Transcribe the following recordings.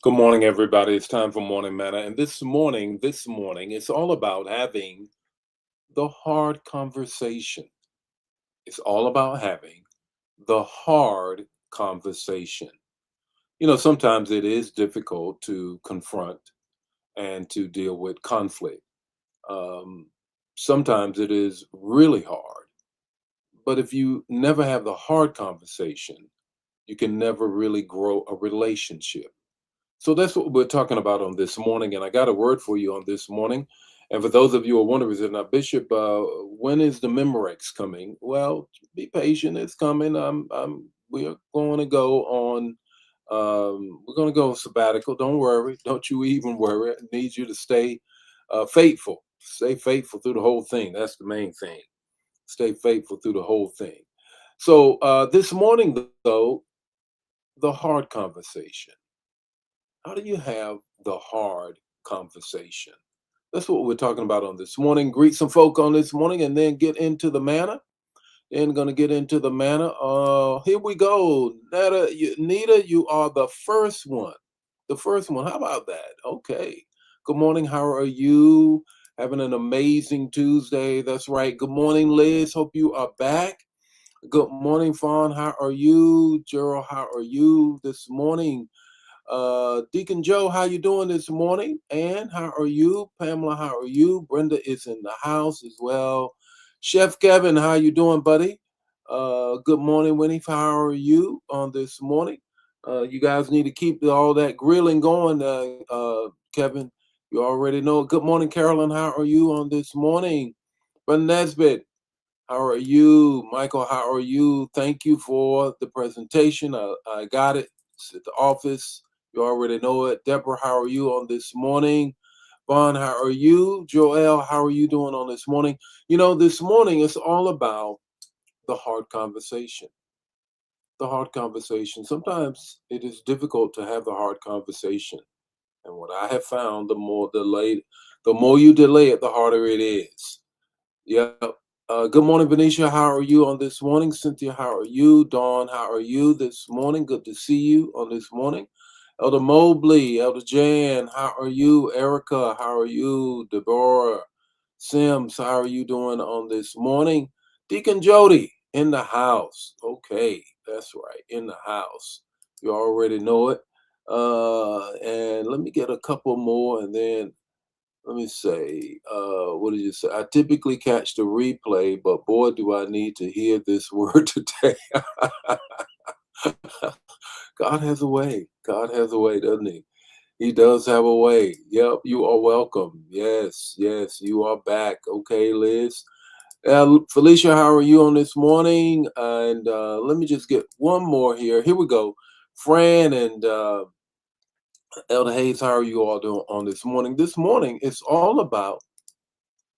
Good morning, everybody. It's time for Morning Manna. And this morning, it's all about having the hard conversation. It's all about having the hard conversation. Sometimes it is difficult to confront and to deal with conflict. Um, Sometimes it is really hard. But if you never have the hard conversation, you can never really grow a relationship. So that's what we're talking about on this morning, and I got a word for you on this morning. And for those of you who are wondering, is it not Bishop? When is the Memorex coming? Well, be patient; it's coming. We are going to go on. We're going to go on sabbatical. Don't worry. Don't you even worry. I need you to stay faithful. Stay faithful through the whole thing. That's the main thing. Stay faithful through the whole thing. So this morning, though, the hard conversation. How do you have the hard conversation? That's what we're talking about on this morning. Greet some folk on this morning and then get into the manna. Then going to get into the manna. Here we go. Nita, you are the first one. The first one. How about that? Okay. Good morning. How are you? Having an amazing Tuesday. That's right. Good morning, Liz. Hope you are back. Good morning, Fawn. How are you? Gerald, how are you this morning? Deacon Joe, how you doing this morning? Ann, how are you? Pamela, how are you? Brenda is in the house as well. Chef Kevin, how you doing, buddy? Good morning, Winnie. How are you on this morning? You guys need to keep all that grilling going, Kevin. You already know. Good morning, Carolyn. How are you on this morning? Brenda Nesbitt, how are you? Michael, how are you? Thank you for the presentation. I got it. It's at the office. You already know it. Deborah, how are you on this morning? Vaughn, how are you? Joel, how are you doing on this morning? This morning it's all about the hard conversation. The hard conversation. Sometimes it is difficult to have the hard conversation. And what I have found, the more you delay it, the harder it is. Yep. Good morning, Venetia. How are you on this morning? Cynthia, how are you? Dawn, how are you this morning? Good to see you on this morning. Elder Mobley, Elder Jan, how are you? Erica, how are you? Deborah Sims, how are you doing on this morning? Deacon Jody, in the house. Okay, that's right, in the house. You already know it. And let me get a couple more and then let me say, what did you say? I typically catch the replay, but boy, do I need to hear this word today. God has a way. God has a way, doesn't he? He does have a way. Yep, you are welcome. Yes, yes, you are back. Okay, Liz. Felicia, how are you on this morning? And let me just get one more here. Here we go. Fran and Elder Hayes, how are you all doing on this morning? This morning, it's all about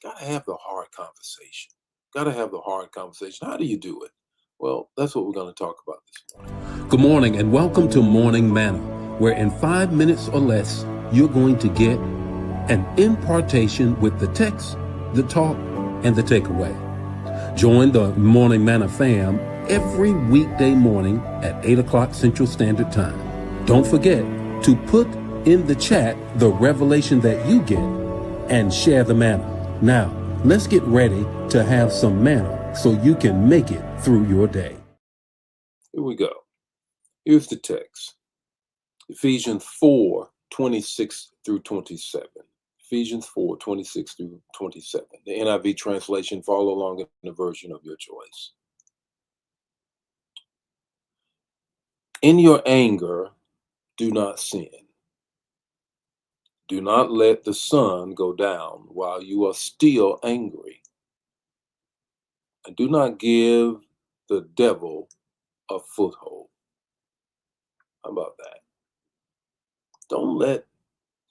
gotta have the hard conversation. Gotta have the hard conversation. How do you do it? Well, that's what we're going to talk about this morning. Good morning and welcome to Morning Manna, where in 5 minutes or less, you're going to get an impartation with the text, the talk, and the takeaway. Join the Morning Manna fam every weekday morning at 8 o'clock Central Standard Time. Don't forget to put in the chat the revelation that you get and share the manna. Now, let's get ready to have some manna so you can make it through your day. Here we go. Here's the text. Ephesians 4:26 through 27. Ephesians 4:26 through 27. The NIV translation, follow along in the version of your choice. In your anger, do not sin. Do not let the sun go down while you are still angry. And do not give the devil a foothold. How about that? Don't let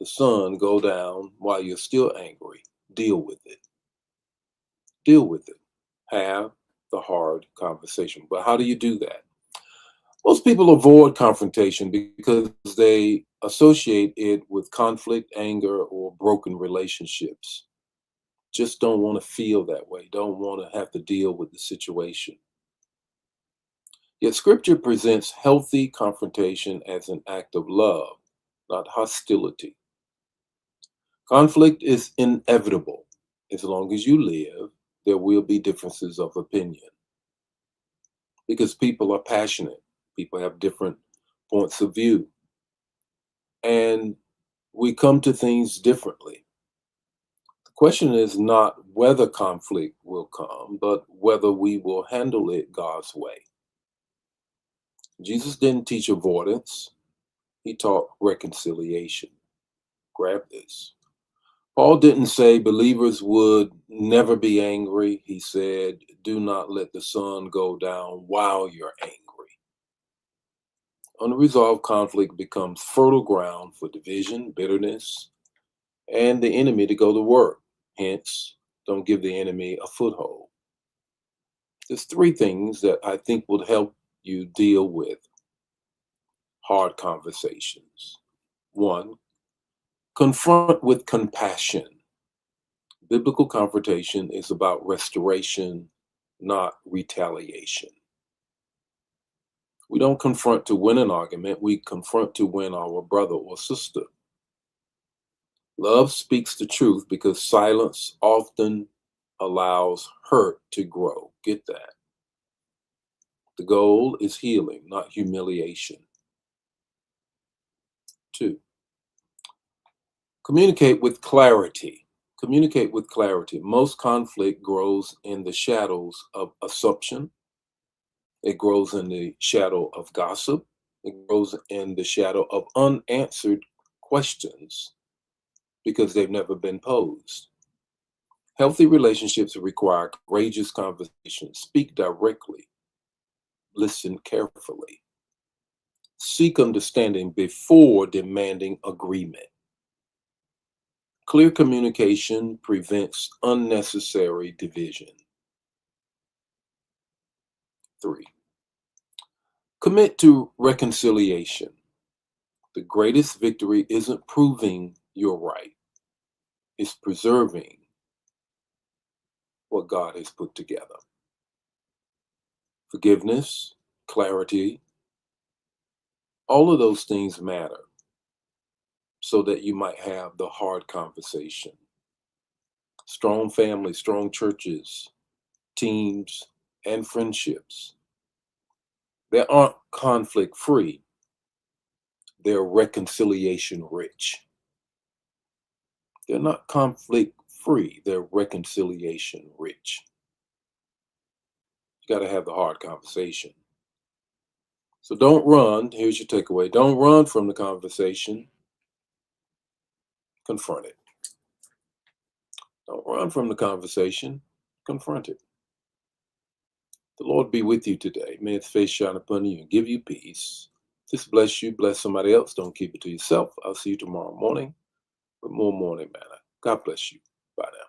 the sun go down while you're still angry. Deal with it. Deal with it. Have the hard conversation. But how do you do that? Most people avoid confrontation because they associate it with conflict, anger, or broken relationships. Just don't want to feel that way, don't want to have to deal with the situation. Yet scripture presents healthy confrontation as an act of love. not hostility. Conflict is inevitable. As long as you live, there will be differences of opinion because people are passionate. People have different points of view, and we come to things differently. The question is not whether conflict will come, but whether we will handle it God's way. Jesus didn't teach avoidance, he taught reconciliation. Grab this. Paul didn't say believers would never be angry. He said, do not let the sun go down while you're angry. Unresolved conflict becomes fertile ground for division, bitterness, and the enemy to go to work. Hence, don't give the enemy a foothold. There's three things that I think would help you deal with hard conversations. One, confront with compassion. Biblical confrontation is about restoration, not retaliation. We don't confront to win an argument, we confront to win our brother or sister. Love speaks the truth because silence often allows hurt to grow. Get that. The goal is healing, not humiliation. Two, communicate with clarity. Communicate with clarity. Most conflict grows in the shadows of assumption. It grows in the shadow of gossip. It grows in the shadow of unanswered questions because they've never been posed. Healthy relationships require courageous conversations. Speak directly. Listen carefully. Seek understanding before demanding agreement. Clear communication prevents unnecessary division. Three, commit to reconciliation. The greatest victory isn't proving you're right, it's preserving what God has put together. Forgiveness, clarity, all of those things matter so that you might have the hard conversation. Strong families, strong churches, teams, and friendships, they aren't conflict free, they're reconciliation rich. They're not conflict free, they're reconciliation rich. You got to have the hard conversation. So don't run. Here's your takeaway. Don't run from the conversation. Confront it. Don't run from the conversation. Confront it. The Lord be with you today. May his face shine upon you and give you peace. Just bless you. Bless somebody else. Don't keep it to yourself. I'll see you tomorrow morning with more Morning Manna. God bless you. Bye now.